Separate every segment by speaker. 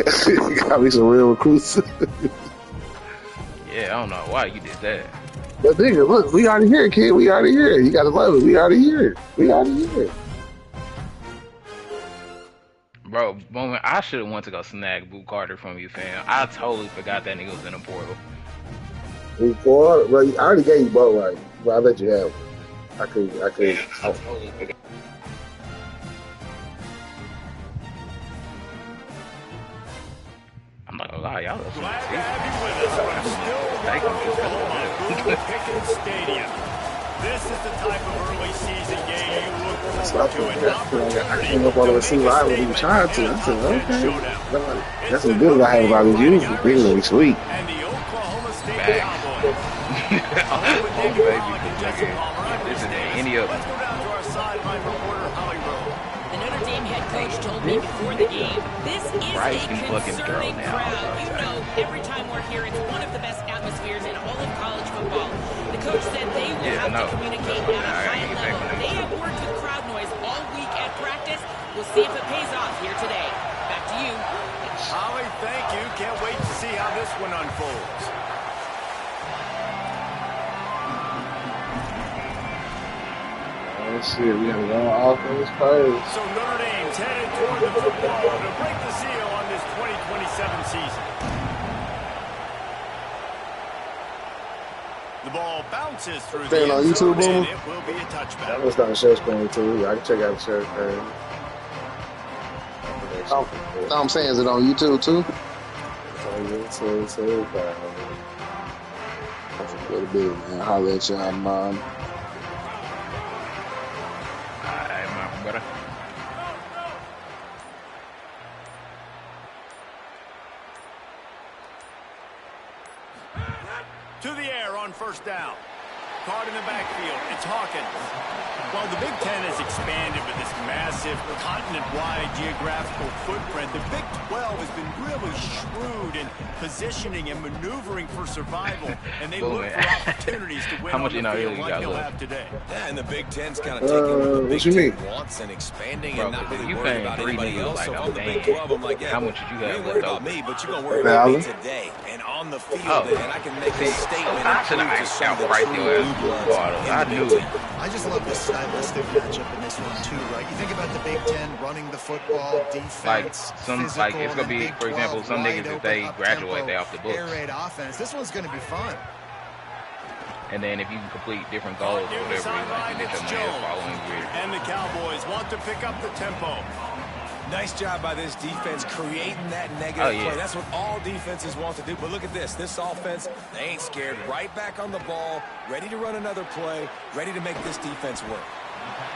Speaker 1: Got me some real recruits.
Speaker 2: Yeah, I don't know why you did that.
Speaker 1: But nigga, look, we already here, kid. We already here. You gotta love it. We already here. We already here.
Speaker 2: Bro, Bowman, I should have went to go snag Boot Carter from you, fam. I totally forgot that nigga was in the portal.
Speaker 1: Before, bro, I already gave you both right. But I let you have it. I could.
Speaker 2: I totally forgot. I'm not gonna lie, y'all.
Speaker 3: Glad to have you with us from still Oklahoma, Pickens Stadium. This is the type of early season game you look forward to. An opportunity
Speaker 1: I came up on the receiver. I wasn't even trying to. I said, okay. That's what's good about having about these youth. They're really sweet.
Speaker 3: And the Oklahoma State Cowboys.
Speaker 2: Oh, baby. This is any of them.
Speaker 3: Let's go down to our sideline reporter, Holly Rowe.
Speaker 4: The Notre Dame head coach told me before the game, this is a concerning crowd. You know, every time we're here, it's one of the best atmospheres in all of college football. The coach said they will have to communicate at a high level. They have worked with crowd noise all week at practice. We'll see if it pays off here today. Back to you.
Speaker 3: Holly, thank you. Can't wait to see how this one unfolds.
Speaker 1: Let's see. We got to go off this pose.
Speaker 3: So Notre Dame's headed toward the football to break the seal on this 2027 season. The ball bounces through the
Speaker 1: Staying on
Speaker 3: end zone,
Speaker 1: YouTube,
Speaker 3: and
Speaker 1: boom?
Speaker 3: it will be a touchback.
Speaker 1: That was not a share screen too. I can check out the share screen. I'm saying, is it on YouTube too? It's on YouTube. That's a little bit, man. Holla at y'all, man.
Speaker 2: Brother.
Speaker 3: To the air on first down. Caught in the backfield. It's Hawkins. Well, the Big Ten has expanded with this massive continent-wide geographical footprint. The Big 12 has been really shrewd in positioning and maneuvering for survival, and they look for opportunities to win on the field like they'll have today.
Speaker 5: Yeah, and the Big Ten's kind of taking what the Big Ten wants and expanding.
Speaker 2: Bro,
Speaker 5: and not really
Speaker 2: you
Speaker 5: worried
Speaker 2: paying
Speaker 5: about
Speaker 2: 3
Speaker 5: anybody
Speaker 2: niggas
Speaker 5: else.
Speaker 2: like
Speaker 5: So
Speaker 2: I'm
Speaker 5: for the Big
Speaker 2: paying.
Speaker 5: 12, I'm like, yeah,
Speaker 2: How much you
Speaker 5: you
Speaker 2: got
Speaker 5: ain't
Speaker 2: left
Speaker 5: worried about
Speaker 2: over?
Speaker 5: me, but you're going to worry about me today and on the field, and I can make a statement
Speaker 2: I
Speaker 5: and
Speaker 2: should
Speaker 5: prove
Speaker 2: have
Speaker 5: to
Speaker 2: asked
Speaker 5: some
Speaker 2: out
Speaker 5: of the
Speaker 2: right
Speaker 5: true
Speaker 2: there.
Speaker 5: blue bloods
Speaker 2: I
Speaker 5: in the
Speaker 2: knew
Speaker 5: Big
Speaker 2: it.
Speaker 5: Ten.
Speaker 6: I just love the stylistic matchup in this one too, right? You think about the Big Ten running the football, defense,
Speaker 2: Like some,
Speaker 6: physical,
Speaker 2: like it's gonna
Speaker 6: and then
Speaker 2: be,
Speaker 6: Big
Speaker 2: for example,
Speaker 6: 12,
Speaker 2: some
Speaker 6: wide
Speaker 2: niggas if
Speaker 6: open,
Speaker 2: they
Speaker 6: up-tempo,
Speaker 2: graduate, they off the books.
Speaker 6: air raid offense. This one's going to be fun.
Speaker 2: And then if you can complete different goals or whatever, like you get your money following year.
Speaker 3: And the Cowboys want to pick up the tempo.
Speaker 5: Nice job by this defense creating that negative play. That's what all defenses want to do. But look at this. This offense, they ain't scared. Right back on the ball, ready to run another play, ready to make this defense work.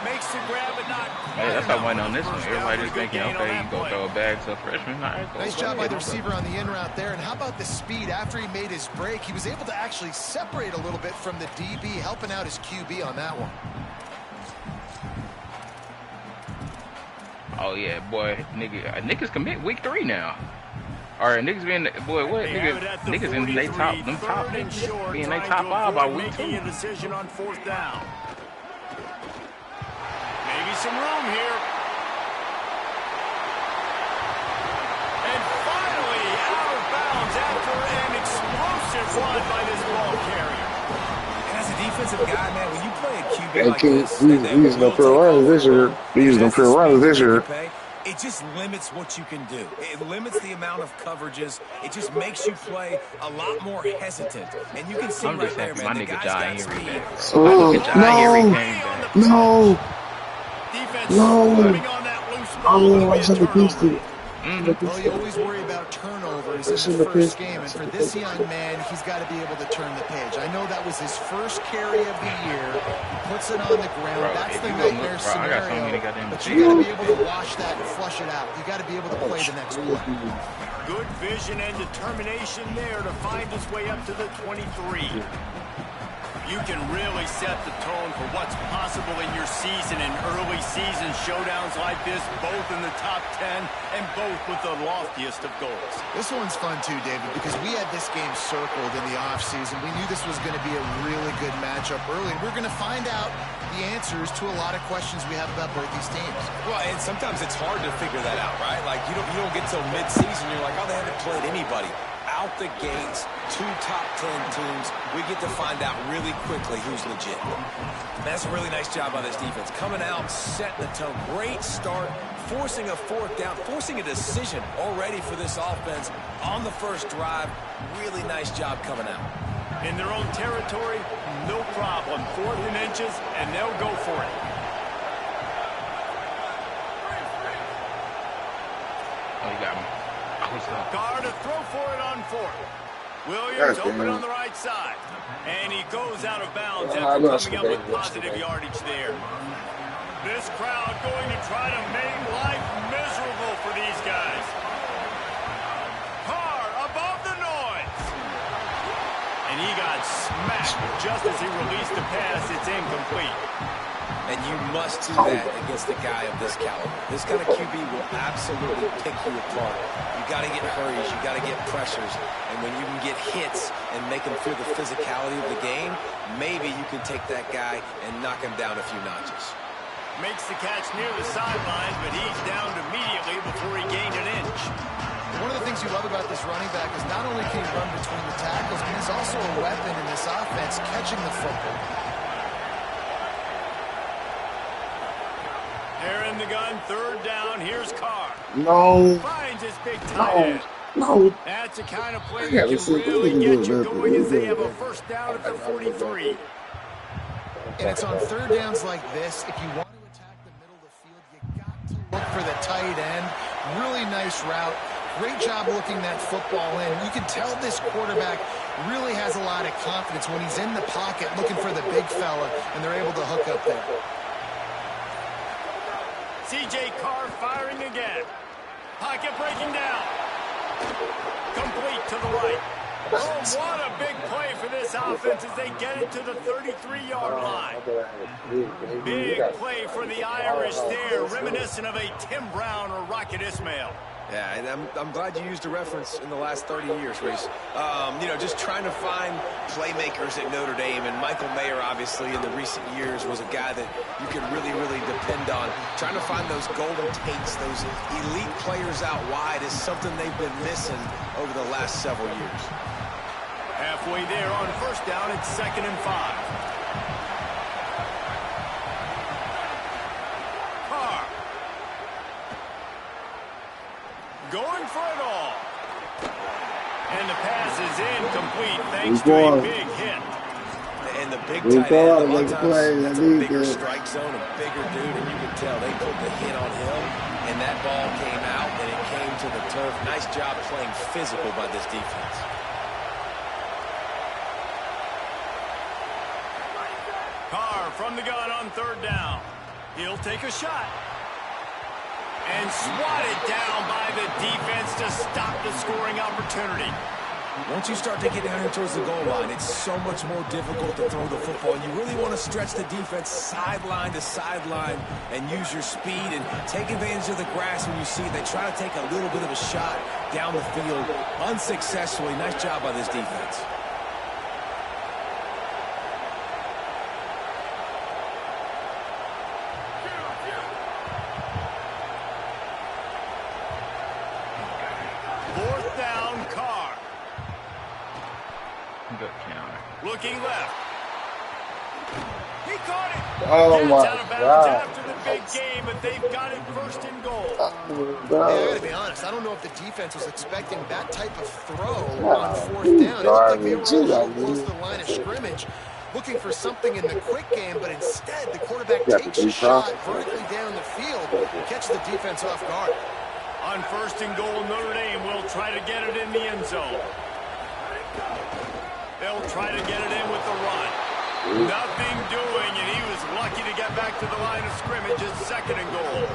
Speaker 3: Makes the grab, but not
Speaker 2: Hey, that's how I went on this one. Everybody just thinking, okay, you go throw a bag to a freshman.
Speaker 6: Nice job by the receiver on the in route there. And how about the speed? After he made his break, he was able to actually separate a little bit from the DB, helping out his QB on that one.
Speaker 2: Oh yeah, boy, niggas commit week 3 now. Or niggas being, boy, what niggas in they top, them top niggas being they top 5 by week 2.
Speaker 3: Making a decision on fourth down. Maybe some room here. And finally out of bounds after an explosive run by this ball carrier.
Speaker 5: And as a defensive guy, man, when you play a QB like this,
Speaker 1: we using them pure runners this year. We using them pure runners this year.
Speaker 5: It just limits what you can do. It limits the amount of coverages. It just makes you play a lot more hesitant. And you can see
Speaker 2: I'm just
Speaker 5: right there,
Speaker 2: happy
Speaker 5: man,
Speaker 2: my
Speaker 5: the
Speaker 2: nigga
Speaker 5: guy's
Speaker 2: John
Speaker 5: got
Speaker 2: Henry
Speaker 5: speed.
Speaker 2: back. My nigga John Henry came back.
Speaker 1: No.
Speaker 3: Defense
Speaker 1: No.
Speaker 3: slipping on that loose ball.
Speaker 1: I should have pinched it.
Speaker 6: Well, you always worry about turnovers in the first game, and for this young man, he's got to be able to turn the page. I know that was his first carry of the year. He puts it on the ground.
Speaker 2: Bro,
Speaker 6: that's
Speaker 2: if
Speaker 6: the
Speaker 2: you go
Speaker 6: nightmare
Speaker 2: look, bro, I got so
Speaker 6: scenario.
Speaker 2: many goddamn
Speaker 6: But you got to be
Speaker 2: videos.
Speaker 6: able to wash that and flush it out. You got to be able to play the next play.
Speaker 3: Good vision and determination there to find his way up to the 23. You can really set the tone for what's possible in your season in early season showdowns like this, both in the top 10 and both with the loftiest of goals.
Speaker 6: This one's fun too, David, because we had this game circled in the offseason. We knew this was going to be a really good matchup early, and we're going to find out the answers to a lot of questions we have about both these teams.
Speaker 5: Well, and sometimes it's hard to figure that out, right? Like, you don't get till mid-season, you're like, oh, they haven't played anybody. Out the gates, 2 top 10 teams, we get to find out really quickly who's legit. That's a really nice job by this defense. Coming out, setting the tone. Great start, forcing a 4th down, forcing a decision already for this offense on the first drive. Really nice job coming out.
Speaker 3: In their own territory, no problem. 4th and inches, and they'll go for it.
Speaker 2: Oh, you got me.
Speaker 3: Carr to throw for it on 4th. Williams open on the right side. And he goes out of bounds after coming up with positive yardage there. This crowd going to try to make life miserable for these guys. Carr above the noise. And he got smacked just as he released the pass. It's incomplete.
Speaker 5: And you must do that against a guy of this caliber. This kind of QB will absolutely pick you apart. You got to get hurries, you got to get pressures, and when you can get hits and make him feel the physicality of the game, maybe you can take that guy and knock him down a few notches.
Speaker 3: Makes the catch near the sidelines, but he's downed immediately before he gained an inch.
Speaker 6: One of the things you love about this running back is not only can he run between the tackles, but he's also a weapon in this offense, catching the football.
Speaker 3: They're in the gun, 3rd down. Here's Carr.
Speaker 1: No.
Speaker 3: Finds his big tight end.
Speaker 1: No.
Speaker 3: That's the kind of play that can really get you going as they have a 1st down at the 43.
Speaker 6: And it's on 3rd downs like this. If you want to attack the middle of the field, you got to look for the tight end. Really nice route. Great job looking that football in. You can tell this quarterback really has a lot of confidence when he's in the pocket looking for the big fella, and they're able to hook up there.
Speaker 3: C.J. Carr firing again. Pocket breaking down. Complete to the right. Oh, what a big play for this offense as they get it to the 33-yard line. Big play for the Irish there, reminiscent of a Tim Brown or Rocket Ismail.
Speaker 5: Yeah, and I'm glad you used a reference in the last 30 years, Reese. You know, just trying to find playmakers at Notre Dame, and Michael Mayer, obviously, in the recent years, was a guy that you could really, really depend on. Trying to find those golden takes, those elite players out wide is something they've been missing over the last several years.
Speaker 3: Halfway there on 1st down, it's 2nd and 5. Going for it all. And the pass is incomplete thanks to a big hit.
Speaker 5: And the big tight end, a lot of times, that's a bigger strike zone, a bigger dude, and you can tell they put the hit on him, and that ball came out, and it came to the turf. Nice job playing physical by this defense.
Speaker 3: Carr from the gun on 3rd down. He'll take a shot. And swatted down by the defense to stop the scoring opportunity.
Speaker 5: Once you start to get down here towards the goal line, it's so much more difficult to throw the football. And you really want to stretch the defense sideline to sideline and use your speed and take advantage of the grass when you see they try to take a little bit of a shot down the field unsuccessfully. Nice job by this defense.
Speaker 3: Looking left. He caught it.
Speaker 1: Oh, my God.
Speaker 3: After the big game, but they've got it 1st and goal.
Speaker 6: Yeah, I got to be honest. I don't know if the defense was expecting that type of throw on 4th down. It looked like they were close to the line of scrimmage, looking for something in the quick game, but instead the quarterback takes a shot vertically down the field, catches the defense off guard.
Speaker 3: On 1st and goal, Notre Dame will try to get it in the end zone. They'll try to get it in with the run. Nothing doing, and he was lucky to get back to the line of scrimmage at 2nd and goal.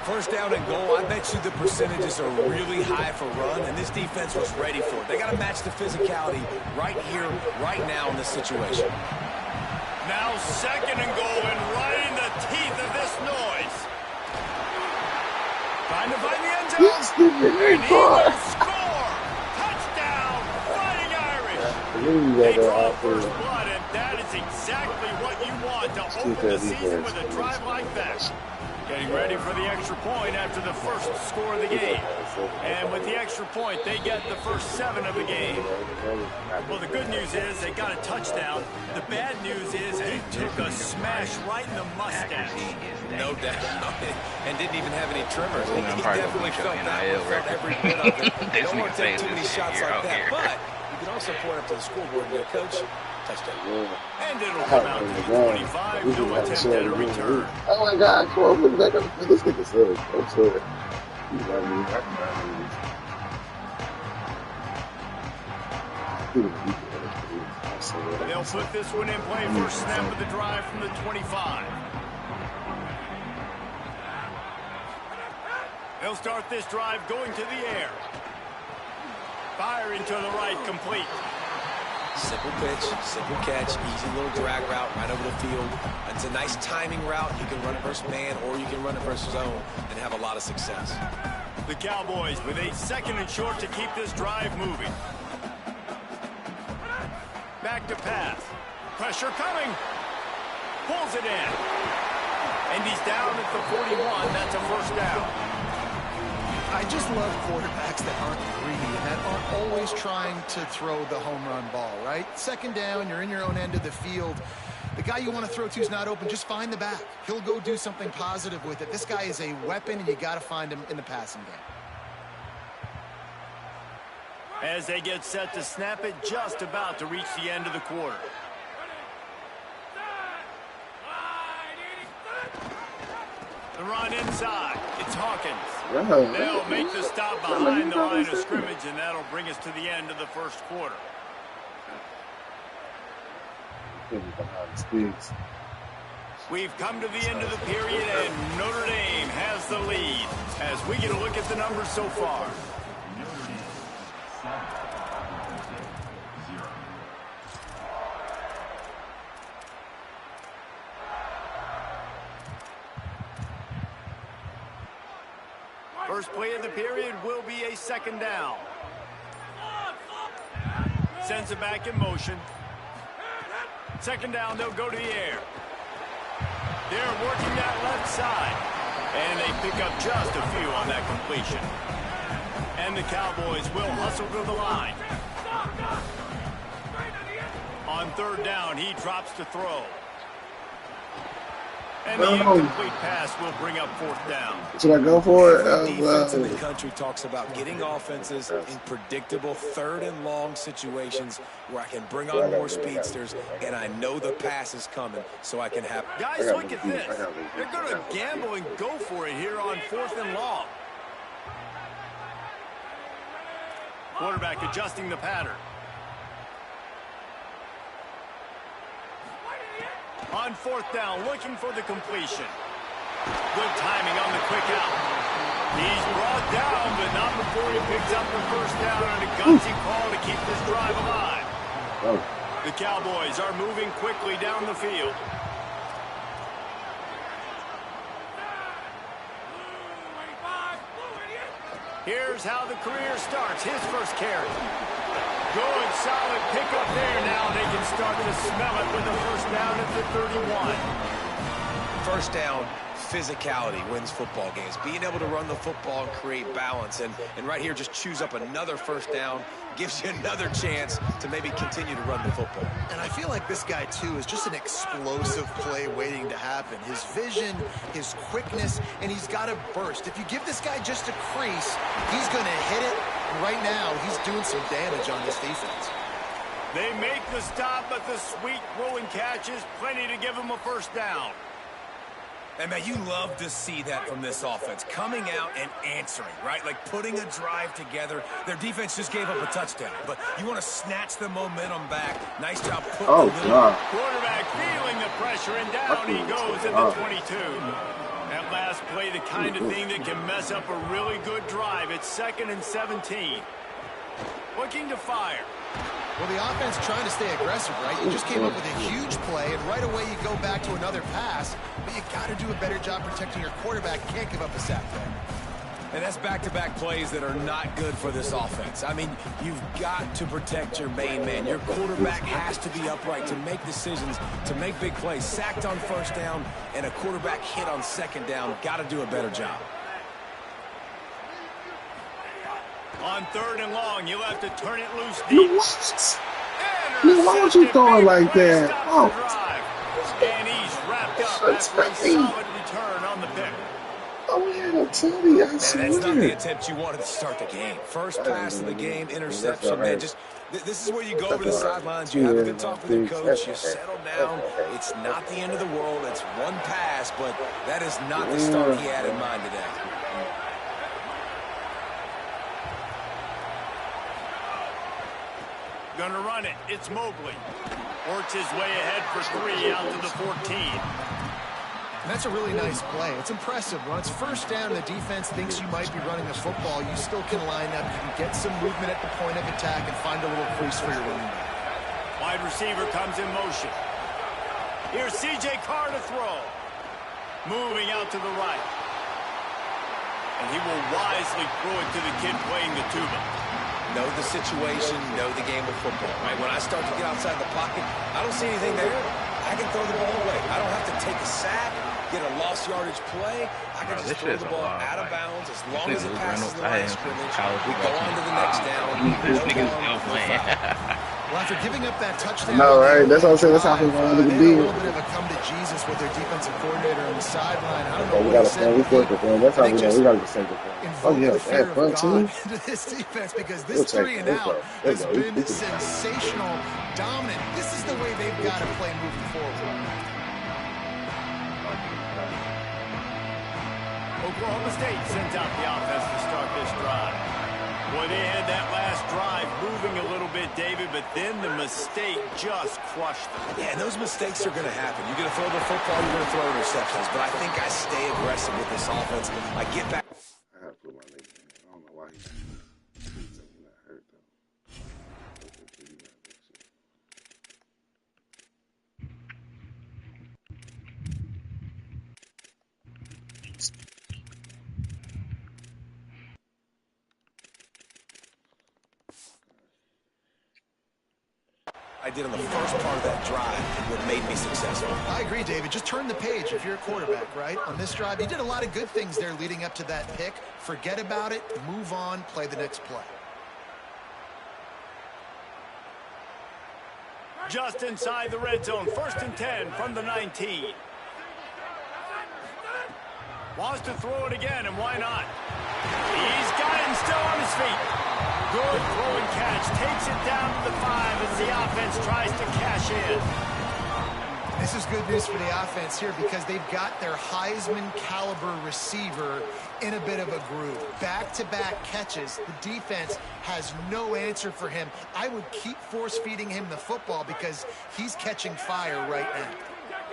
Speaker 5: First down and goal, I bet you the percentages are really high for run, and this defense was ready for it. They got to match the physicality right here, right now in this situation.
Speaker 3: Now second and goal, and right in the teeth of this noise. Trying to find the end zone. And he will score. Touchdown, Fighting Irish. They draw first blood, and that is exactly what you want to open the season with a drive like that. Getting ready for the extra point after the first score of the game. And with the extra point, they get the first 7 of the game. Well, the good news is they got a touchdown. The bad news is he took a smash right in the mustache.
Speaker 5: No doubt. And didn't even have any trimmers. He definitely felt that every bit of it. Don't want to take too many shots like that. But you can also point up to the scoreboard and go, Coach, touchdown.
Speaker 3: And it'll come out to the 25. No attempt at a return.
Speaker 1: Oh my God, come on, put it back up. This nigga's silly. I'm sorry. You got me.
Speaker 3: They'll put this one in play. First snap of the drive from the 25. They'll start this drive going to the air. Firing to the right, complete.
Speaker 5: Simple pitch, simple catch, easy little drag route right over the field. It's a nice timing route. You can run it versus man or you can run it versus zone and have a lot of success.
Speaker 3: The Cowboys with a second and short to keep this drive moving. Back to pass. Pressure coming. Pulls it in. And he's down at the 41. That's a first down.
Speaker 6: I just love quarterbacks that aren't greedy and that aren't always trying to throw the home run ball, right? Second down, you're in your own end of the field. The guy you want to throw to is not open. Just find the back. He'll go do something positive with it. This guy is a weapon, and you got to find him in the passing game.
Speaker 3: As they get set to snap it, just about to reach the end of the quarter. The run inside. It's Hawkins. They'll make the stop behind the line of scrimmage, and that'll bring us to the end of the first quarter. We've come to the end of the period, and Notre Dame has the lead as we get a look at the numbers so far. First play of the period will be a second down. Sends it back in motion. Second down, they'll go to the air. They're working that left side. And they pick up just a few on that completion. And the Cowboys will hustle to the line. On third down, he drops to throw. And the incomplete pass will bring up fourth down.
Speaker 1: Should I go for it?
Speaker 5: Every defense in the country talks about getting offenses in predictable third and long situations where I can bring on more speedsters and I know the pass is coming so I can have...
Speaker 3: Guys, look at this. They're going to gamble and go for it here on fourth and long. Quarterback adjusting the pattern. On fourth down, looking for the completion. Good timing on the quick out. He's brought down, but not before he picks up the first down and a gutsy call to keep this drive alive. The Cowboys are moving quickly down the field. Here's how the career starts. His first carry. Good, solid pickup there. Now they can start to smell it with the first down at the 31.
Speaker 5: First down, physicality wins football games. Being able to run the football and create balance. And right here, just choose up another first down. Gives you another chance to maybe continue to run the football.
Speaker 6: And I feel like this guy, too, is just an explosive play waiting to happen. His vision, his quickness, and he's got a burst. If you give this guy just a crease, he's going to hit it. And right now, he's doing some damage on this defense.
Speaker 3: They make the stop, but the sweet rolling catch is plenty to give him a first down.
Speaker 5: And, man, you love to see that from this offense. Coming out and answering, right? Like putting a drive together. Their defense just gave up a touchdown. But you want to snatch the momentum back. Nice job putting
Speaker 3: Quarterback feeling the pressure, and down he goes at the 22. That last play the kind of thing that can mess up a really good drive. It's 2nd and 17. Looking to fire.
Speaker 6: Well, the offense trying to stay aggressive, right? You just came up with a huge play, and right away you go back to another pass, but you got to do a better job protecting your quarterback. You can't give up a sack there.
Speaker 5: And that's back-to-back plays that are not good for this offense. I mean, you've got to protect your main man. Your quarterback has to be upright to make decisions, to make big plays. Sacked on 1st down and a quarterback hit on 2nd down. Got to do a better job.
Speaker 3: On 3rd and long, you'll have to turn it loose
Speaker 1: No,
Speaker 3: deep.
Speaker 1: why would you throw it like that? Oh.
Speaker 3: And he's wrapped up after a solid return on the pick.
Speaker 1: Oh, yeah, tell me, I
Speaker 5: That's not the attempt you wanted to start the game. First pass of the game, interception, man. Just this is where you go over the sidelines. You have a good talk with your coach. You settle down. It's not the end of the world. It's one pass, but that is not the start he had in mind today.
Speaker 3: Gonna run it. It's Mobley. Works his way ahead for 3 out to the 14.
Speaker 6: And that's a really nice play. It's impressive. When it's 1st down and the defense thinks you might be running the football, you still can line up. You can get some movement at the point of attack and find a little crease for your running back.
Speaker 3: Wide receiver comes in motion. Here's C.J. Carr to throw. Moving out to the right. And he will wisely throw it to the kid playing the tuba.
Speaker 5: Know the situation, know the game of football, right? When I start to get outside the pocket, I don't see anything there. I can throw the ball away. I don't have to take a sack, get a lost yardage play. I can just throw the ball out of bounds as long as it passes the line of scrimmage. We go on to the next down.
Speaker 2: This nigga's still playing.
Speaker 6: Well, after giving up that touchdown,
Speaker 1: no, right? That's what I'm saying. That's how we want to
Speaker 6: be. A
Speaker 1: be.
Speaker 6: little bit of a come to Jesus with their defensive coordinator on the sideline. I don't know
Speaker 1: We
Speaker 6: what
Speaker 1: got to play. We forced it, man. That's how we know. We got to get second. Oh yeah, that front team
Speaker 6: into this defense because this 3 and out has been sensational, dominant. This is the way they've got to play moving forward.
Speaker 3: Oklahoma State sends out the offense to start this drive. Boy, they had that last drive moving a little bit, David, but then the mistake just crushed them.
Speaker 5: Yeah, and those mistakes are going to happen. You're going to throw the football, you're going to throw interceptions, but I think I stay aggressive with this offense. I get back.
Speaker 1: I have to put my leg in. I don't know why he's not hurt, though.
Speaker 5: I did on the first part of that drive what made me successful.
Speaker 6: I agree, David. Just turn the page if you're a quarterback, right? On this drive, you did a lot of good things there leading up to that pick. Forget about it, move on, play the next play.
Speaker 3: Just inside the red zone, 1st and 10 from the 19. Wants to throw it again, and why not? He's got it and still on his feet. Good throw and catch. Takes it down to the 5 as the offense tries to cash in.
Speaker 6: This is good news for the offense here because they've got their Heisman caliber receiver in a bit of a groove. Back-to-back catches. The defense has no answer for him. I would keep force-feeding him the football because he's catching fire right now.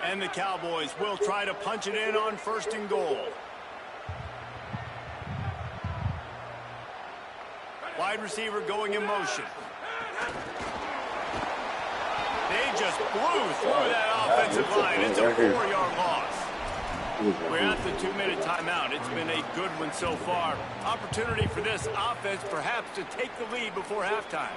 Speaker 3: And the Cowboys will try to punch it in on 1st and goal. Wide receiver going in motion. They just blew through that offensive line. It's a 4-yard loss. We're at the 2-minute timeout. It's been a good one so far. Opportunity for this offense perhaps to take the lead before halftime.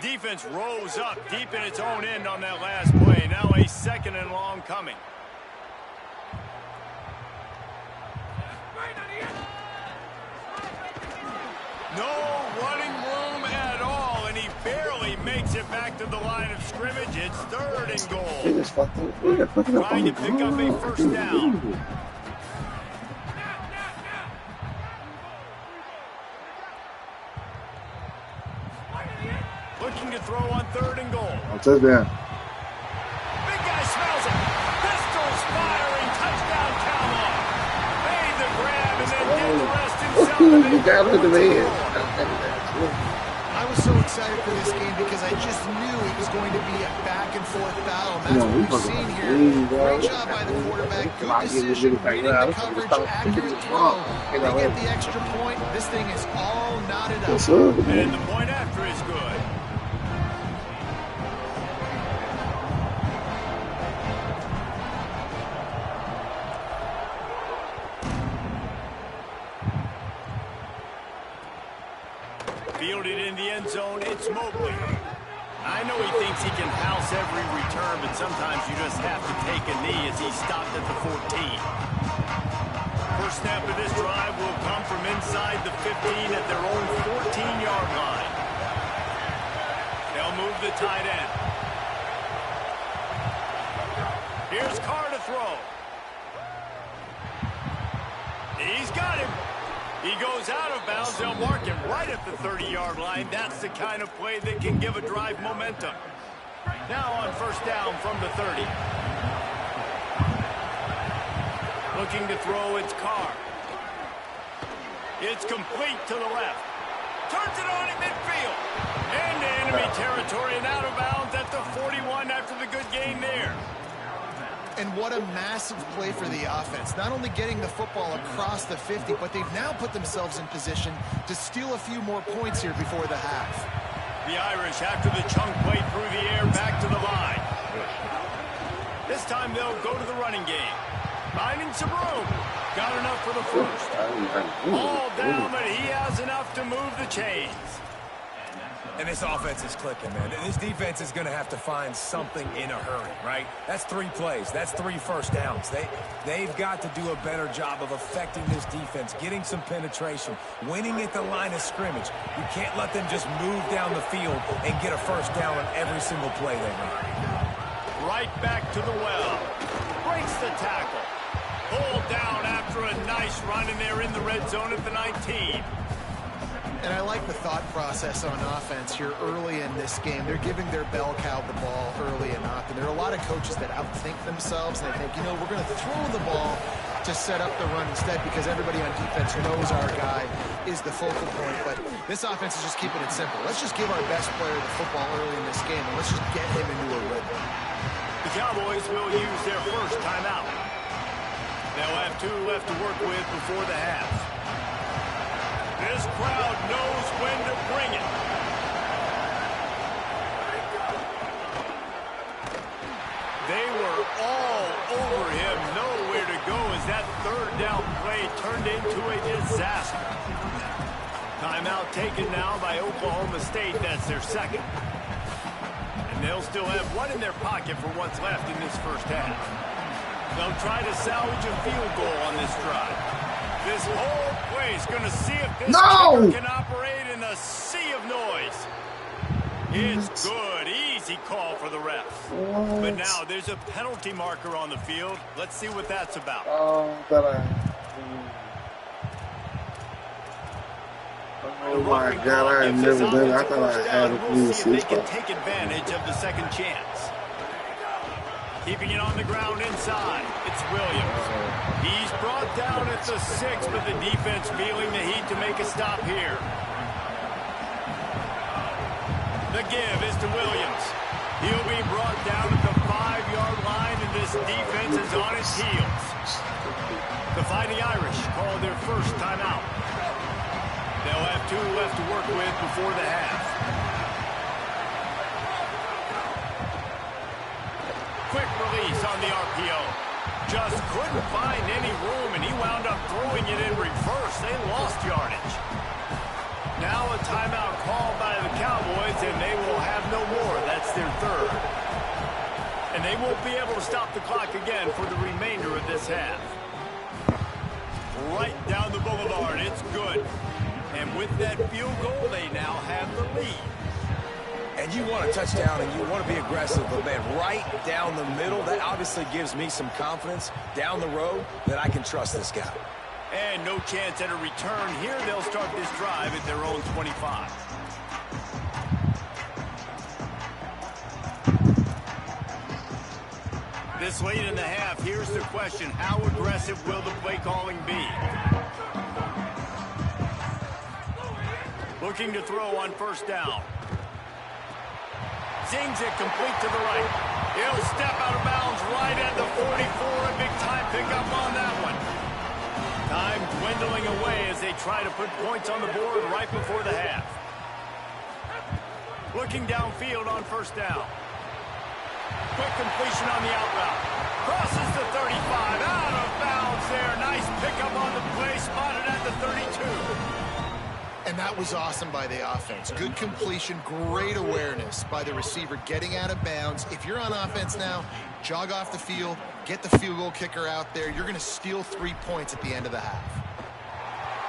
Speaker 3: Defense rose up deep in its own end on that last play. Now a 2nd and long coming. No running room at all, and he barely makes it back to the line of scrimmage. It's 3rd and goal. Trying to pick up a 1st down. Looking to throw on 3rd and goal.
Speaker 1: Touchdown.
Speaker 3: Big guy smells it. Pistols firing. Touchdown, Cowboys. Made the grab and then did the rest himself.
Speaker 1: You got it to the head.
Speaker 6: I was so excited excited for this game because I just knew it was going to be a back-and-forth battle. And that's what we've seen here. Great job by the quarterback. Good decision, reading the coverage, accurate throw. They get the extra point. This thing is all knotted up.
Speaker 3: And the point after is good. Fielded in the end zone, it's Mobley. I know he thinks he can house every return, but sometimes you just have to take a knee as he stopped at the 14. First snap of this drive will come from inside the 15 at their own 14-yard line. They'll move the tight end. Here's Carr to throw. He's got him. He goes out of bounds. They'll mark him right at the 30-yard line. That's the kind of play that can give a drive momentum. Now on first down from the 30. Looking to throw, it's Carr. It's complete to the left. Turns it on at midfield. Into enemy territory and out of bounds at the 41 after the good gain there.
Speaker 6: And what a massive play for the offense. Not only getting the football across the 50, but they've now put themselves in position to steal a few more points here before the half.
Speaker 3: The Irish, after the chunk play through the air, back to the line. This time they'll go to the running game. Finding some room. Got enough for the first. All down, but he has enough to move the chains.
Speaker 5: And this offense is clicking, man. This defense is going to have to find something in a hurry, right? That's 3 plays. That's 3 first downs. They've got to do a better job of affecting this defense, getting some penetration, winning at the line of scrimmage. You can't let them just move down the field and get a first down on every single play they run.
Speaker 3: Right back to the well. Breaks the tackle. Pulled down after a nice run, and they're in the red zone at the 19.
Speaker 6: And I like the thought process on offense here early in this game. They're giving their bell cow the ball early and often. There are a lot of coaches that outthink themselves, and they think, you know, we're going to throw the ball to set up the run instead because everybody on defense knows our guy is the focal point. But this offense is just keeping it simple. Let's just give our best player the football early in this game, and let's just get him into a rhythm.
Speaker 3: The Cowboys will use their first timeout. They'll have 2 left to work with before the half. This crowd knows when to bring it. They were all over him. Nowhere to go as that third down play turned into a disaster. Timeout taken now by Oklahoma State. That's their second. And they'll still have 1 in their pocket for what's left in this first half. They'll try to salvage a field goal on this drive. This whole play is going to see if this kicker can operate in a sea of noise. It's good. Easy call for the refs. But now there's a penalty marker on the field. Let's see what that's about.
Speaker 1: Oh my God, I ain't never done it. I thought I had a clean
Speaker 3: see if they can take advantage of the second chance. Keeping it on the ground inside. It's Williams. He's brought down at the 6, but the defense feeling the heat to make a stop here. The give is to Williams. He'll be brought down at the 5-yard line, and this defense is on its heels. The Fighting Irish call their first timeout. They'll have 2 left to work with before the half. Quick release on the RPO. Just couldn't find any room, and he wound up throwing it in reverse. They lost yardage. Now a timeout called by the Cowboys, and they will have no more. That's their third. And they won't be able to stop the clock again for the remainder of this half. Right down the boulevard. It's good. And with that field goal, they now have the lead.
Speaker 5: And you want a touchdown and you want to be aggressive, but man, right down the middle, that obviously gives me some confidence down the road that I can trust this guy.
Speaker 3: And no chance at a return here. They'll start this drive at their own 25. This late in the half, here's the question. How aggressive will the play calling be? Looking to throw on first down. zings it complete to the right. He'll step out of bounds right at the 44. A big time pickup on that one. Time dwindling away as they try to put points on the board right before the half. Looking downfield on first down. Quick completion on the out route. Crosses the 35. Out of bounds there. Nice pickup on the play. Spotted at the 32.
Speaker 6: And that was awesome by the offense. Good completion, great awareness by the receiver getting out of bounds. If you're on offense now, jog off the field, get the field goal kicker out there. You're going to steal 3 points at the end of the half.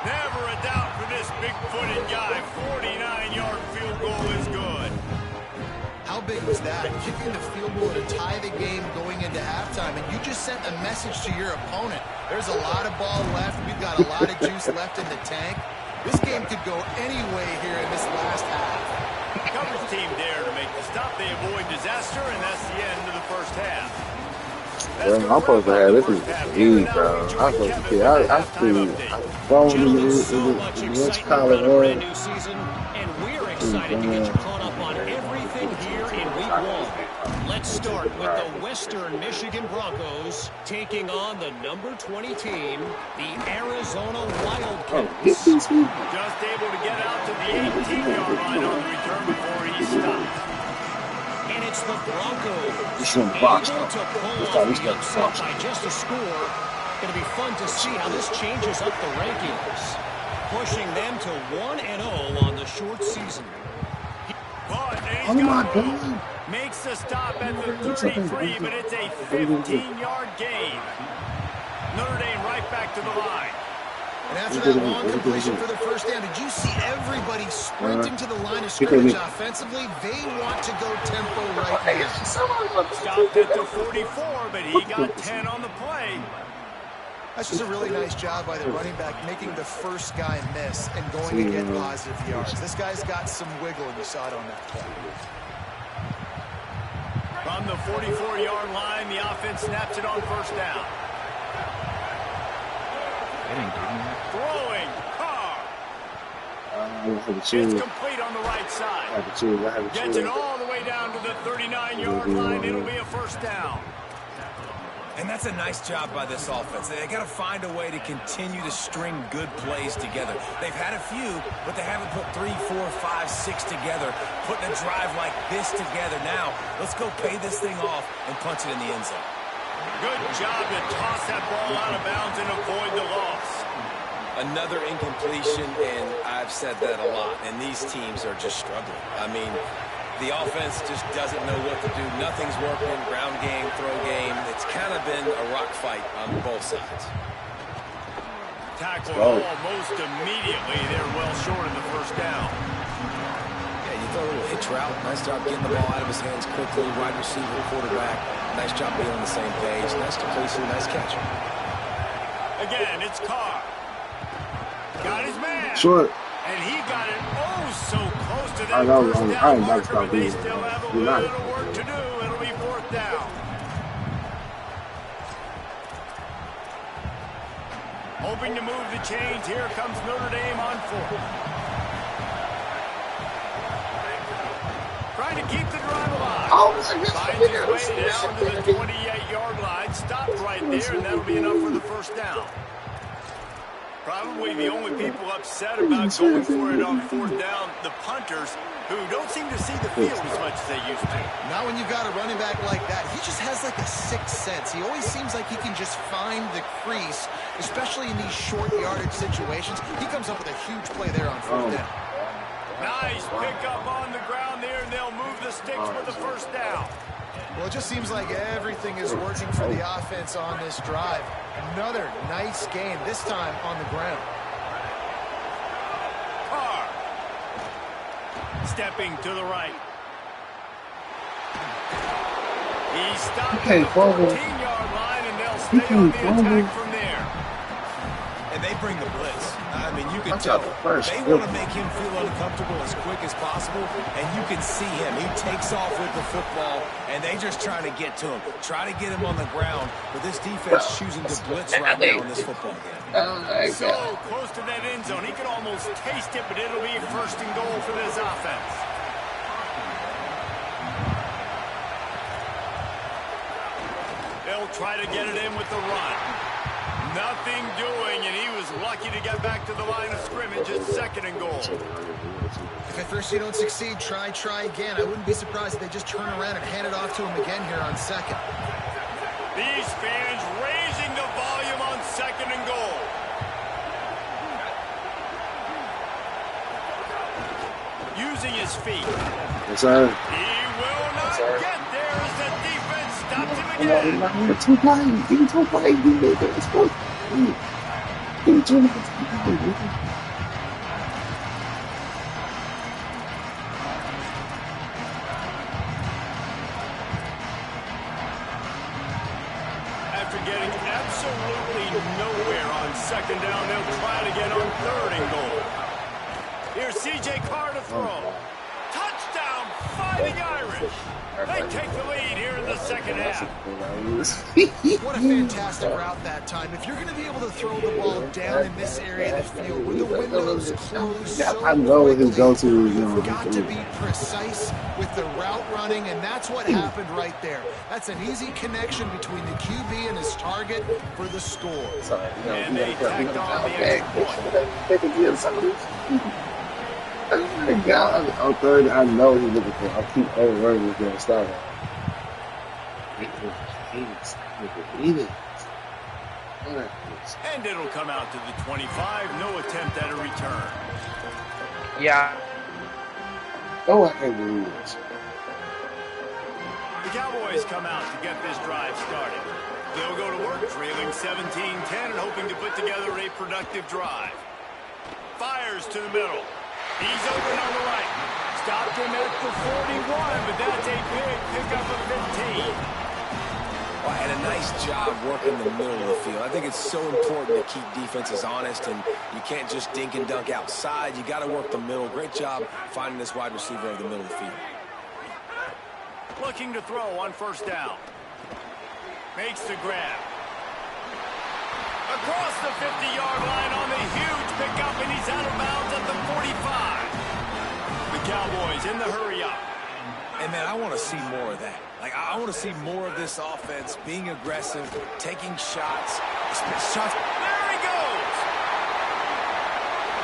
Speaker 3: Never a doubt for this big-footed guy. 49-yard field goal is good.
Speaker 6: How big was that? Kicking the field goal to tie the game going into halftime, and you just sent a message to your opponent. There's a lot of ball left. We've got a lot of juice left in the tank. This game could go any way here in this last half.
Speaker 3: Coverage team there to make the stop. They avoid disaster, and that's the end of the first half.
Speaker 1: Well, I'm supposed to have this is easy, bro. I'm supposed to see. I phone in which college
Speaker 7: brand new season, and we're excited to get you caught up on everything here in week 1. Let's start with the Western Michigan Broncos taking on the number 20 team, the Arizona Wildcats.
Speaker 3: Just able to get out to the 18-yard line on the return before he stopped.
Speaker 7: And it's the Broncos
Speaker 1: This is boxed
Speaker 7: able
Speaker 1: up.
Speaker 7: to pull
Speaker 1: This
Speaker 7: off
Speaker 1: time he's
Speaker 7: the
Speaker 1: got
Speaker 7: upset
Speaker 1: boxed
Speaker 7: by just a score. Going to be fun to see how this changes up the rankings, pushing them to 1-0 on the short season.
Speaker 1: Oh my God.
Speaker 3: Makes the stop at the 33, but it's a 15-yard gain. Notre Dame right back to the line.
Speaker 6: And after that long completion for the first down, did you see everybody sprinting to the line of scrimmage offensively? They want to go tempo right now.
Speaker 3: Stopped at the 44, but he got 10 on the play.
Speaker 6: That's just a really nice job by the running back, making the first guy miss and going to get positive yards. This guy's got some wiggle, and you saw it on that play.
Speaker 3: From the 44-yard line, the offense snaps it on first down. Throwing, Carr. It's complete on the right side. Gets it all the way down to the 39-yard line. It'll be a first down.
Speaker 5: And that's a nice job by this offense. They got to find a way to continue to string good plays together. They've had a few, but they haven't put 3, 4, 5, 6 together, putting a drive like this together. Now, let's go pay this thing off and punch it in the end zone.
Speaker 3: Good job to toss that ball out of bounds and avoid the loss.
Speaker 5: Another incompletion, and I've said that a lot, and these teams are just struggling. I mean, the offense just doesn't know what to do. Nothing's working. Ground game, throw game. It's kind of been a rock fight on both sides.
Speaker 3: Tackle almost immediately. They're well short of the first down.
Speaker 5: Yeah, you throw a little hitch route. Nice job getting the ball out of his hands quickly. Wide receiver, quarterback. Nice job being on the same page. Nice completion, nice catch.
Speaker 3: Again, it's Carr. Got his man.
Speaker 1: Short.
Speaker 3: And he got it so close to that
Speaker 1: I know,
Speaker 3: first
Speaker 1: I
Speaker 3: down
Speaker 1: ain't
Speaker 3: marker, but they
Speaker 1: doing
Speaker 3: still have a
Speaker 1: You're not.
Speaker 3: little work to do. It'll be fourth down. Hoping to move the chains. Here comes Notre Dame on fourth. Trying to keep the drive alive. Finds his way down to the 28-yard line. Stopped right there, and that'll be enough for the first down. Probably the only people upset about going for it on fourth down, the punters, who don't seem to see the field as much as they used to.
Speaker 6: Not when you've got a running back like that. He just has like a sixth sense. He always seems like he can just find the crease, especially in these short yardage situations. He comes up with a huge play there on fourth down.
Speaker 3: Nice pickup on the ground there, and they'll move the sticks with the first down.
Speaker 6: Well, it just seems like everything is working for the offense on this drive. Another nice game, this time on the ground.
Speaker 3: Carr. Stepping to the right. He stopped at the 14-yard line, and they'll stay on the attack from there.
Speaker 5: And they bring the blitz. I mean, you can tell they want to make him feel uncomfortable as quick as possible, and you can see him. He takes off with the football, and they just trying to get to him, try to get him on the ground, but this defense choosing to blitz right now in this football game.
Speaker 3: So close to that end zone. He can almost taste it, but it'll be first and goal for this offense. they'll try to get it in with the run. Nothing doing, and he was lucky to get back to the line of scrimmage at 2nd and goal.
Speaker 6: If at first you don't succeed, try again. I wouldn't be surprised if they just turn around and hand it off to him again here on 2nd.
Speaker 3: These fans raising the volume on 2nd and goal. Using his feet.
Speaker 1: Yes, sir.
Speaker 3: He will not get there as the defense stops him again.
Speaker 1: Give me 2 plays. Give me 2 plays.
Speaker 3: After getting absolutely nowhere on 2nd down, they'll try it again on 3rd and goal. Here's C.J. Carr to throw. Touchdown, Fighting Irish. They take the lead here in the 2nd half.
Speaker 6: What a fantastic route that time. If you're going to be able to throw the ball down in this area of the field with the windows closed so
Speaker 1: I know what his go-to is.
Speaker 6: you've got to be precise with the route running, and that's what happened right there. That's an easy connection between the QB and his target for the score.
Speaker 3: And they tacked on the extra point.
Speaker 1: On 3rd, I know he's looking for. I keep overrunning with him. Stop it.
Speaker 3: And it'll come out to the 25. No attempt at a return.
Speaker 2: Yeah.
Speaker 1: Oh, I can't believe this.
Speaker 3: The Cowboys come out to get this drive started. They'll go to work trailing 17-10 and hoping to put together a productive drive. Fires to the middle. He's open on the right. Stopped him at the 41, but that's a big pickup of 15.
Speaker 5: Well, and a nice job working the middle of the field. I think it's so important to keep defenses honest, and you can't just dink and dunk outside. You got to work the middle. Great job finding this wide receiver of the middle of the field.
Speaker 3: Looking to throw on 1st down. Makes the grab. Across the 50-yard line on the huge pickup, and he's out of bounds at the 45. The Cowboys in the hurry up.
Speaker 5: And, man, I want to see more of that. Like, I want to see more of this offense being aggressive, taking shots.
Speaker 3: There he goes.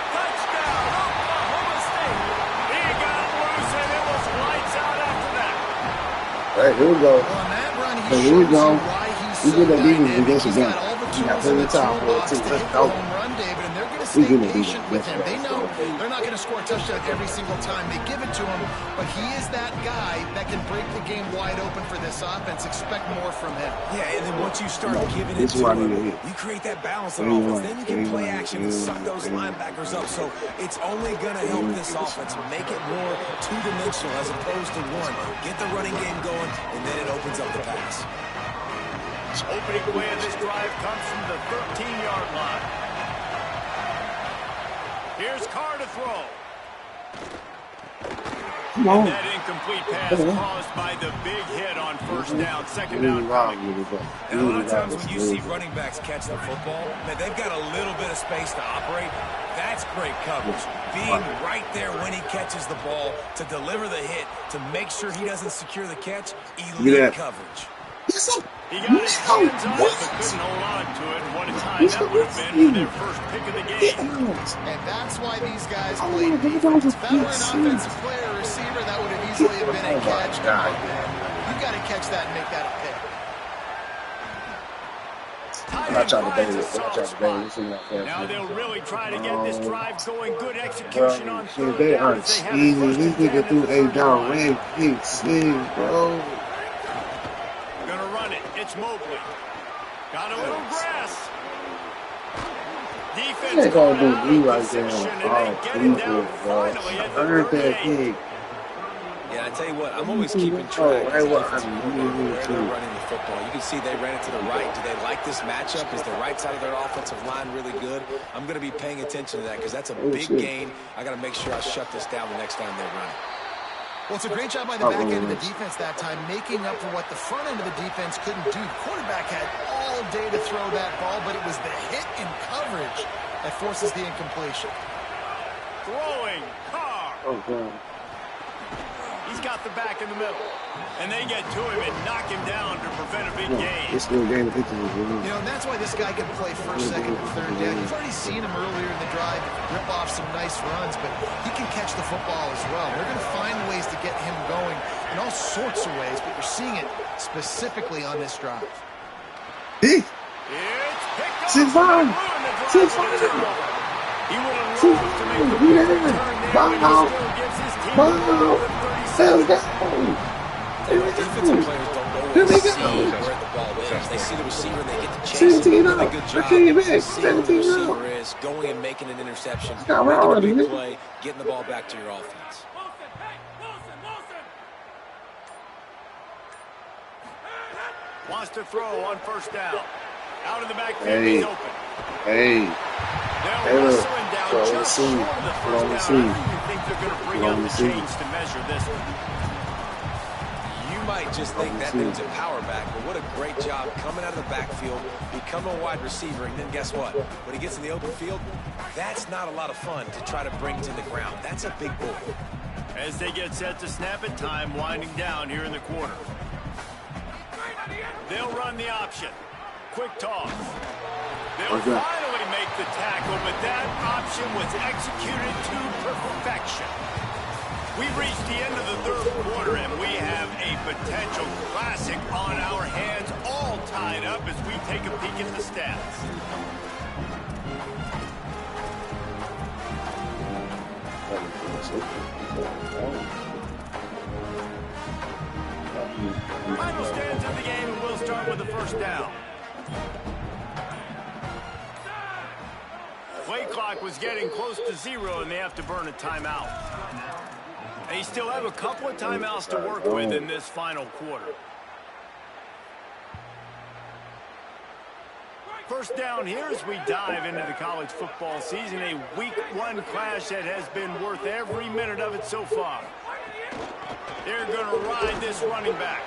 Speaker 3: Touchdown, Oklahoma State. He got loose, and it was lights out after that.
Speaker 1: Hey, here we go.
Speaker 6: Well, on that run, he
Speaker 1: Hey, here we
Speaker 6: shows
Speaker 1: go.
Speaker 6: you why he's
Speaker 1: We
Speaker 6: so
Speaker 1: get that defense
Speaker 6: dynamic.
Speaker 1: against
Speaker 6: He's
Speaker 1: them.
Speaker 6: got all the
Speaker 1: We got
Speaker 6: tools in the
Speaker 1: plenty of time for it,
Speaker 6: toolbox
Speaker 1: too.
Speaker 6: to
Speaker 1: Let's
Speaker 6: hit
Speaker 1: go.
Speaker 6: the home run, David, and they're going to
Speaker 1: We
Speaker 6: stay
Speaker 1: can do
Speaker 6: patient
Speaker 1: that.
Speaker 6: with him.
Speaker 1: That's
Speaker 6: They
Speaker 1: right.
Speaker 6: know they're not going to score a touchdown every single time they give it to him, but he is that guy that can break the game wide open for this offense. Expect more from him.
Speaker 5: Yeah, and then once you start giving it
Speaker 1: This is
Speaker 5: to
Speaker 1: why I
Speaker 5: him,
Speaker 1: need to hit.
Speaker 5: you create that balance on offense. Then you can play action and suck those linebackers up. So it's only going to help this offense make it more two-dimensional as opposed to one. Get the running game going, and then it opens up the pass.
Speaker 3: Opening play of this drive comes from the 13-yard line. Here's Carr to throw.
Speaker 1: Come on.
Speaker 3: And that incomplete pass caused by the big hit on 1st down, 2nd down.
Speaker 5: And a lot of times when you see running backs catch the football, man, they've got a little bit of space to operate. That's great coverage. Being right there when he catches the ball to deliver the hit, to make sure he doesn't secure the catch, elite coverage.
Speaker 3: He got his hands on it, but couldn't hold on to it. What a time that would have been for their first pick of the game.
Speaker 6: And that's why these guys play defense. If that were an offensive player or receiver, that would have easily have been a catch. Come on, man. You got to catch that and make that a pick.
Speaker 1: I'm not trying to bang it.
Speaker 3: Now they'll really try to get this drive going. Good execution on
Speaker 1: Bro,
Speaker 3: 3rd
Speaker 1: they
Speaker 3: down
Speaker 1: are
Speaker 3: as they have
Speaker 1: cheating.
Speaker 3: it
Speaker 1: This
Speaker 3: first and 10
Speaker 1: nigga threw
Speaker 3: at the
Speaker 1: a
Speaker 3: 3rd
Speaker 1: down
Speaker 3: line.
Speaker 1: red pick six, bro.
Speaker 3: Gonna run it. It's Mobley. Got a little grass. Defense
Speaker 1: They gonna
Speaker 3: caught out
Speaker 1: do me
Speaker 3: of
Speaker 1: right there
Speaker 3: position,
Speaker 1: on
Speaker 3: and
Speaker 1: all
Speaker 3: they get it down
Speaker 1: people, bro.
Speaker 3: finally at the
Speaker 1: Earned that
Speaker 3: 38.
Speaker 1: kick.
Speaker 5: Yeah, I tell you what, I'm always keeping track of
Speaker 1: right
Speaker 5: the
Speaker 1: where
Speaker 5: defensive
Speaker 1: I'm
Speaker 5: coordinator,
Speaker 1: moving
Speaker 5: where
Speaker 1: to.
Speaker 5: they're running the football. You can see they ran it to the right. Do they like this matchup? Is the right side of their offensive line really good? I'm going to be paying attention to that because that's a big gain. I got to make sure I shut this down the next time they run it.
Speaker 6: Well, it's a great job by the back end of the defense that time, making up for what the front end of the defense couldn't do. The quarterback had all day to throw that ball, but it was the hit in coverage that forces the incompletion.
Speaker 3: Throwing, Carr.
Speaker 1: Oh, God.
Speaker 3: He's got the back in the middle. And they get to him and knock him down to prevent a big gain.
Speaker 1: It's still game pictures.
Speaker 6: You know, and that's why this guy can play first, second, and third down. You've already seen him earlier in the drive rip off some nice runs, but he can catch the football as well. They're going to find ways to get him going in all sorts of ways, but you're seeing it specifically on this drive.
Speaker 3: It's picked up.
Speaker 1: 6-5. 6-5.
Speaker 3: He would have loved to make the quick return there, but he still gives his team a little 30 seconds.
Speaker 5: Defensive players don't always see where the ball is. They see the receiver and they get to chase it. They do a good job. See where the receiver is, going and making an interception, making a big play, getting the ball back to your offense.
Speaker 3: Wants to throw on first down. Out of the backfield, he's open. They'll wrestle him down just short of the first down. I don't even think they're going to bring out the chains to measure this one.
Speaker 5: Might just think that dude's a power back, but what a great job coming out of the backfield, becoming a wide receiver, and then guess what? When he gets in the open field, that's not a lot of fun to try to bring to the ground. That's a big bull.
Speaker 3: As they get set to snap it, time winding down here in the quarter. They'll run the option. Quick toss. They'll finally make the tackle, but that option was executed to perfection. We've reached the end of the third quarter, and we have a potential classic on our hands, all tied up as we take a peek at the stats. Final stands of the game, and we'll start with the first down. Play clock was getting close to 0, and they have to burn a timeout. They still have a couple of timeouts to work with in this final quarter. First down here as we dive into the college football season, a week 1 clash that has been worth every minute of it so far. They're going to ride this running back.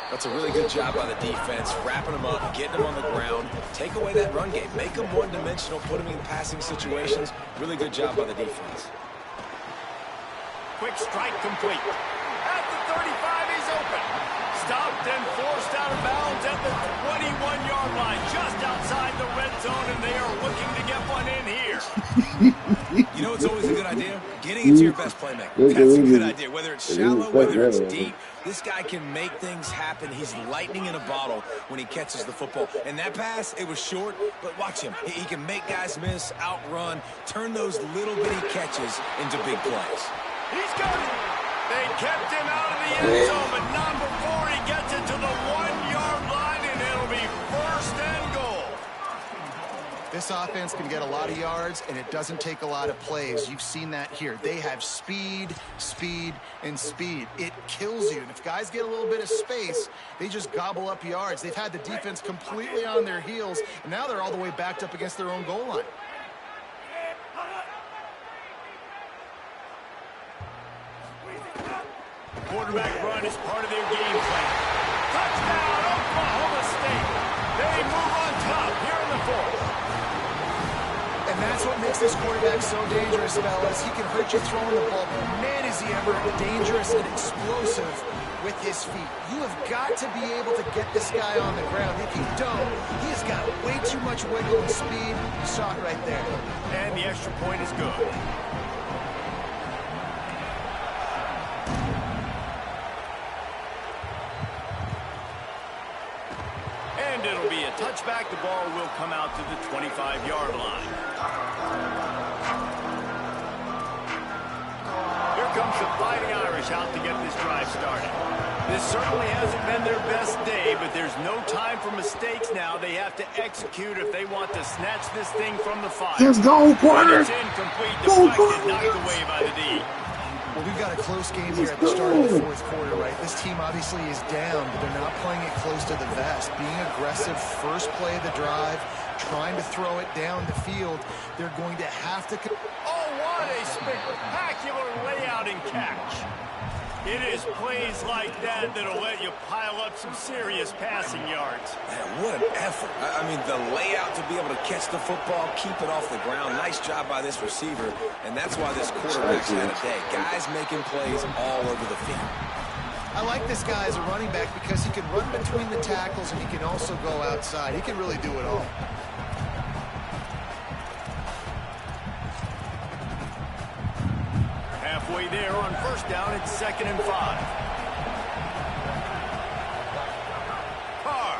Speaker 5: That's a really good job by the defense, wrapping them up, getting them on the ground, take away that run game, make them one-dimensional, put them in passing situations. Really good job by the defense.
Speaker 3: Quick strike complete. At the 35, he's open. Stopped and forced out of bounds at the 21-yard line, just outside the red zone, and they are looking to get one in here.
Speaker 5: You know, it's always a good idea, getting into your best playmaker. That's a good idea. Whether it's shallow, whether it's deep, this guy can make things happen. He's lightning in a bottle when he catches the football. And that pass, it was short, but watch him. He can make guys miss, outrun, turn those little bitty catches into big plays.
Speaker 3: He's got it. They kept him out of the end zone, but not before he gets it to the 1-yard line, and it'll be first and goal.
Speaker 6: This offense can get a lot of yards, and it doesn't take a lot of plays. You've seen that here. They have speed, speed, and speed. It kills you. And if guys get a little bit of space, they just gobble up yards. They've had the defense completely on their heels, and now they're all the way backed up against their own goal line.
Speaker 3: Quarterback run is part of their game plan. Touchdown, Oklahoma State. They move on top here in the fourth.
Speaker 6: And that's what makes this quarterback so dangerous, fellas. He can hurt you throwing the ball, but man, is he ever dangerous and explosive with his feet. You have got to be able to get this guy on the ground. If you don't, he has got way too much wiggle and speed. You saw it right there.
Speaker 3: And the extra point is good. And it'll be a touchback. The ball will come out to the 25-yard line. Here comes the Fighting Irish out to get this drive started. This certainly hasn't been their best day, but there's no time for mistakes now. They have to execute if they want to snatch this thing from the fire.
Speaker 1: Let's go, Porter!
Speaker 3: It's incomplete, deflected, knocked away by the D.
Speaker 6: Well, we've got a close game here at the start of the fourth quarter, right? This team obviously is down, but they're not playing it close to the vest. Being aggressive, first play of the drive, trying to throw it down the field. They're going to have to...
Speaker 3: Oh, what a spectacular layout and catch. It is plays like that that'll let you pile up some serious passing yards.
Speaker 5: Man, what an effort. I mean, the layout to be able to catch the football, keep it off the ground. Nice job by this receiver, and that's why this quarterback's had a day. Guys making plays all over the field.
Speaker 6: I like this guy as a running back because he can run between the tackles and he can also go outside. He can really do it all.
Speaker 3: Halfway there on first down, it's 2nd and 5. Carr.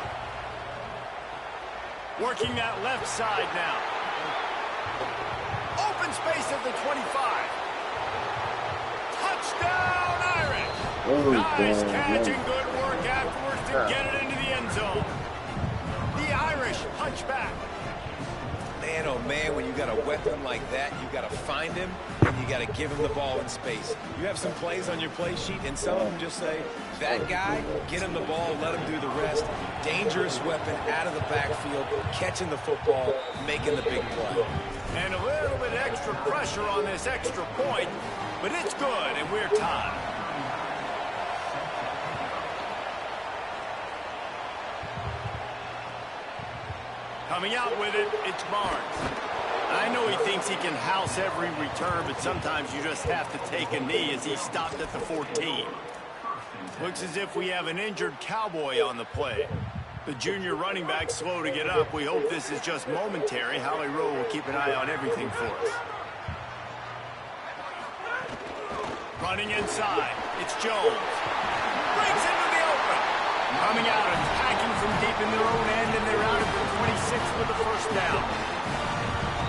Speaker 3: Working that left side now. Open space at the 25. Touchdown, Irish. Nice catch and good work afterwards to get it into the end zone. The Irish punch back.
Speaker 5: Man, oh man, when you got a weapon like that, you got to find him and you got to give him the ball in space. You have some plays on your play sheet, and some of them just say, that guy, get him the ball, let him do the rest. Dangerous weapon out of the backfield, catching the football, making the big play.
Speaker 3: And a little bit extra pressure on this extra point, but it's good, and we're tied. Coming out with it, it's Barnes. I know he thinks he can house every return, but sometimes you just have to take a knee as he stopped at the 14. Looks as if we have an injured Cowboy on the play. The junior running back slow to get up. We hope this is just momentary. Holly Rowe will keep an eye on everything for us. Running inside, it's Jones. Breaks into the open. Coming out, attacking from deep in their own end, and they're out at the 26 with the first down.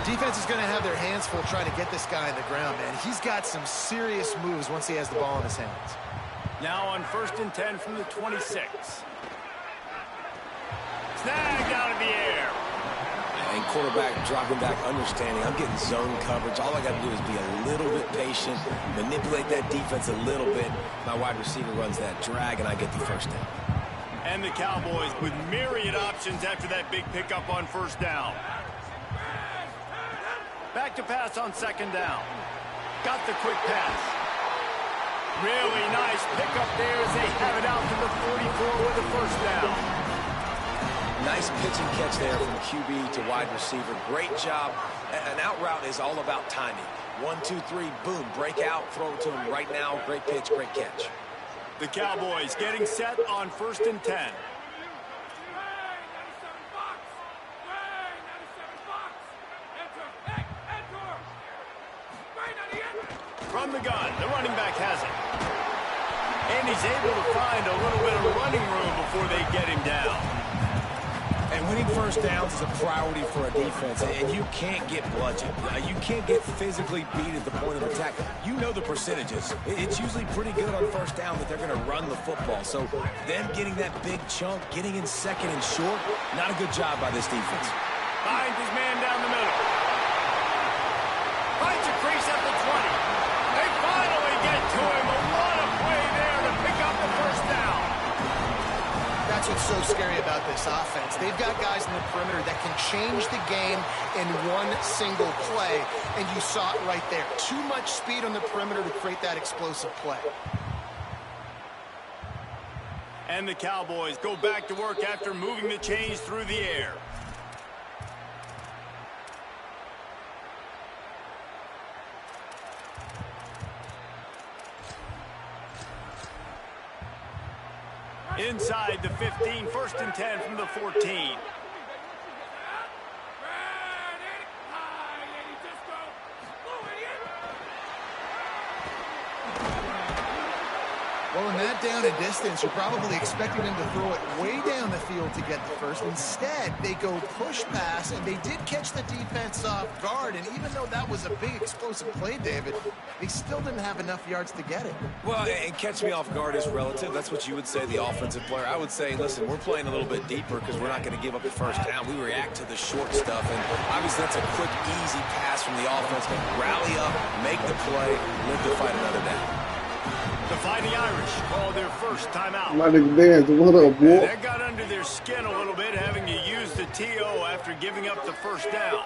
Speaker 6: Defense is going to have their hands full trying to get this guy on the ground, man. He's got some serious moves once he has the ball in his hands.
Speaker 3: Now on 1st and 10 from the 26. Snagged out of the air.
Speaker 5: And quarterback dropping back, understanding I'm getting zone coverage. All I got to do is be a little bit patient, manipulate that defense a little bit. My wide receiver runs that drag, and I get the first down.
Speaker 3: And the Cowboys with myriad options after that big pickup on first down. Back to pass on 2nd down. Got the quick pass. Really nice pickup there as they have it out to the 44 with the first down.
Speaker 5: Nice pitch and catch there from QB to wide receiver. Great job. An out route is all about timing. 1, 2, 3, boom, break out, throw it to him right now. Great pitch, great catch.
Speaker 3: The Cowboys getting set on 1st and 10. From the gun, the running back has it. And he's able to find a little bit of running room before they get him down.
Speaker 5: And winning first downs is a priority for a defense, and you can't get bludgeoned. You can't get physically beat at the point of attack. You know the percentages. It's usually pretty good on first down that they're going to run the football. So them getting that big chunk, getting in 2nd and short, not a good job by this defense.
Speaker 3: Finds his man down the middle. Finds a crease at the 20. They finally get to him. What a play there to pick up the first down.
Speaker 6: That's what's so scary about this offense. They've got guys in the perimeter that can change the game in one single play, and you saw it right there. Too much speed on the perimeter to create that explosive play.
Speaker 3: And the Cowboys go back to work after moving the chains through the air. Inside the 15, 1st and 10 from the 14.
Speaker 6: Well, in that down and distance, you're probably expecting them to throw it way down the field to get the first. Instead, they go push pass, and they did catch the defense off guard. And even though that was a big explosive play, David, they still didn't have enough yards to get it.
Speaker 5: Well, and catch me off guard is relative. That's what you would say, the offensive player. I would say, listen, we're playing a little bit deeper because we're not going to give up the first down. We react to the short stuff, and obviously that's a quick, easy pass from the offense. Rally up, make the play, live to fight another down.
Speaker 3: The Fighting Irish call their first timeout.
Speaker 1: My nigga Vance, what up, boy?
Speaker 3: That got under their skin a little bit, having to use the TO after giving up the first down.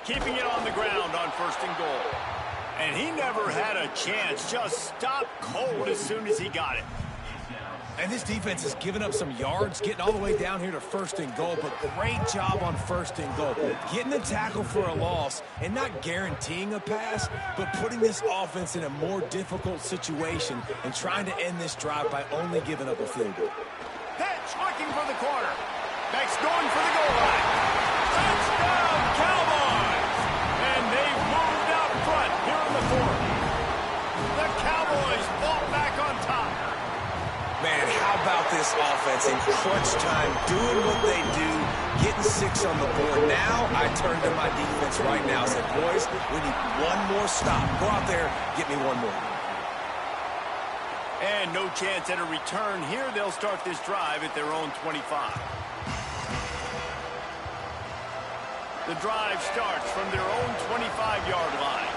Speaker 3: Keeping it on the ground on 1st and goal. And he never had a chance. Just stopped cold as soon as he got it.
Speaker 5: And this defense has given up some yards, getting all the way down here to 1st and goal, but great job on 1st and goal. Getting the tackle for a loss and not guaranteeing a pass, but putting this offense in a more difficult situation and trying to end this drive by only giving up a field goal.
Speaker 3: Pitch looking for the corner. Beck's going for the goal line. Touchdown, Cowboys! And they've moved out front here in the 4th. The Cowboys fall back on top.
Speaker 5: Man, how about this offense in crunch time, doing what they do, getting 6 on the board. Now I turn to my defense right now and say, boys, we need one more stop. Go out there, get me one more.
Speaker 3: And no chance at a return here. They'll start this drive at their own 25. The drive starts from their own 25-yard line.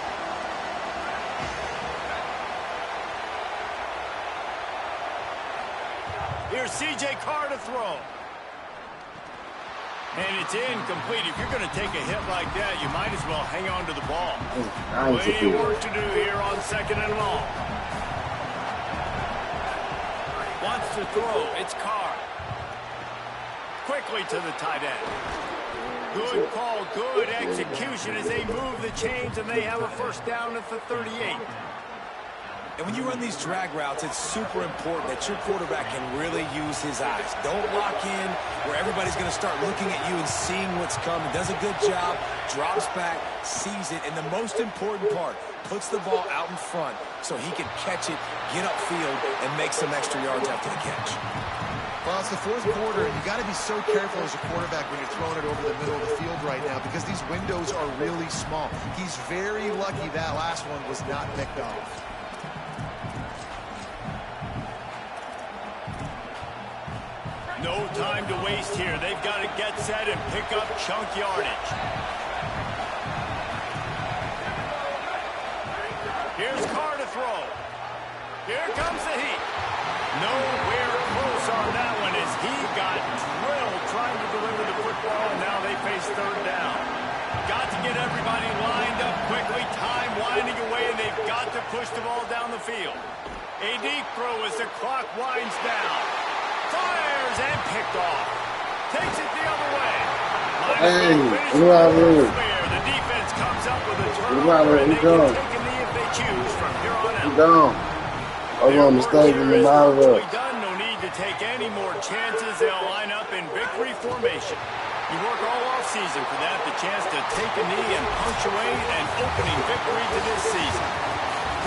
Speaker 3: Here's C.J. Carr to throw. And it's incomplete. If you're going to take a hit like that, you might as well hang on to the ball. Plenty of work to do here on 2nd and long. Wants to throw. It's Carr. Quickly to the tight end. Good call, good execution as they move the chains, and they have a 1st down at the 38.
Speaker 5: And when you run these drag routes, it's super important that your quarterback can really use his eyes. Don't lock in where everybody's going to start looking at you and seeing what's coming. Does a good job, drops back, sees it, and the most important part, puts the ball out in front so he can catch it, get upfield, and make some extra yards after the catch.
Speaker 6: Well, it's the 4th quarter, and you got to be so careful as a quarterback when you're throwing it over the middle of the field right now because these windows are really small. He's very lucky that last one was not picked off.
Speaker 3: No time to waste here. They've got to get set and pick up chunk yardage. Here's Carr to throw. Here comes the heat. Nowhere close on that one as he got drilled trying to deliver the football, and now they face 3rd down. Got to get everybody lined up quickly. Time winding away, and they've got to push the ball down the field. A deep throw as the clock winds down. Fires and picked off. Takes it the other way. The defense comes up with a turnover, and they can take a knee if they choose from here on out.
Speaker 1: No
Speaker 3: need to take any more chances. They'll line up in victory formation. You work all off season for that, the chance to take a knee and punctuate an opening victory to this season.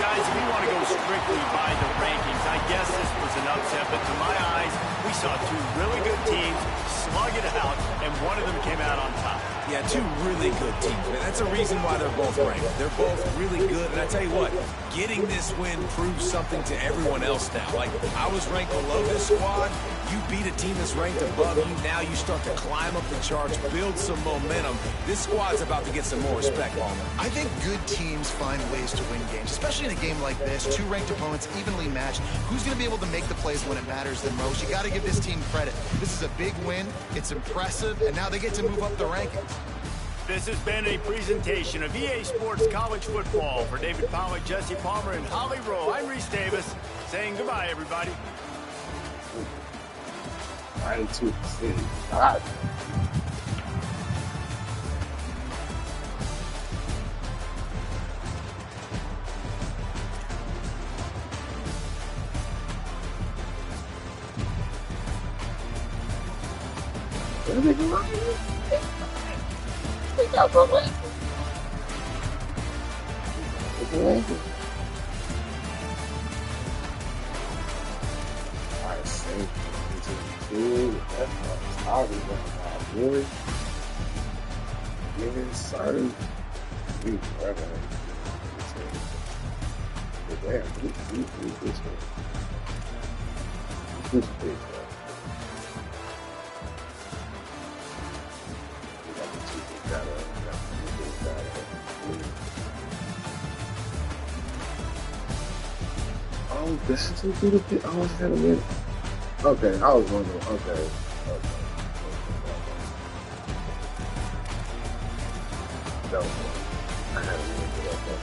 Speaker 3: Guys, if you want to go strictly by the rankings, I guess this was an upset, but to my eyes, we saw 2 really good teams slug it out, and one of them came out on top.
Speaker 5: Yeah, 2 really good teams, man. That's a reason why they're both ranked. They're both really good, and I tell you what, getting this win proves something to everyone else now. Like, I was ranked below this squad. You beat a team that's ranked above you. Now you start to climb up the charts, build some momentum. This squad's about to get some more respect on them.
Speaker 6: I think good teams find ways to win games, especially in a game like this. 2 ranked opponents evenly matched. Who's going to be able to make the plays when it matters the most? You got to give this team credit. This is a big win. It's impressive, and now they get to move up the rankings.
Speaker 3: This has been a presentation of EA Sports College Football. For David Pollack, Jesse Palmer, and Holly Rowe, I'm Reese Davis, saying goodbye, everybody.
Speaker 1: 92%. Really? Giving certain you forever. Damn, this one. This big, oh, this is a little bit. I was had a minute. Okay, I was wondering. Okay. No, I had a little bit of that.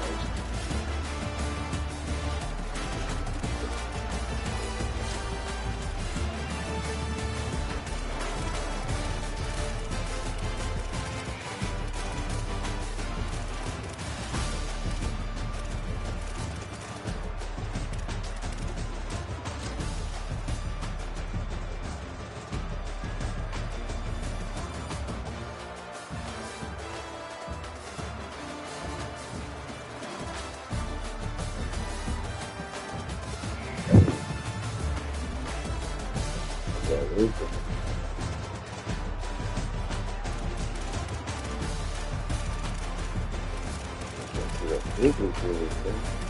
Speaker 1: This is good.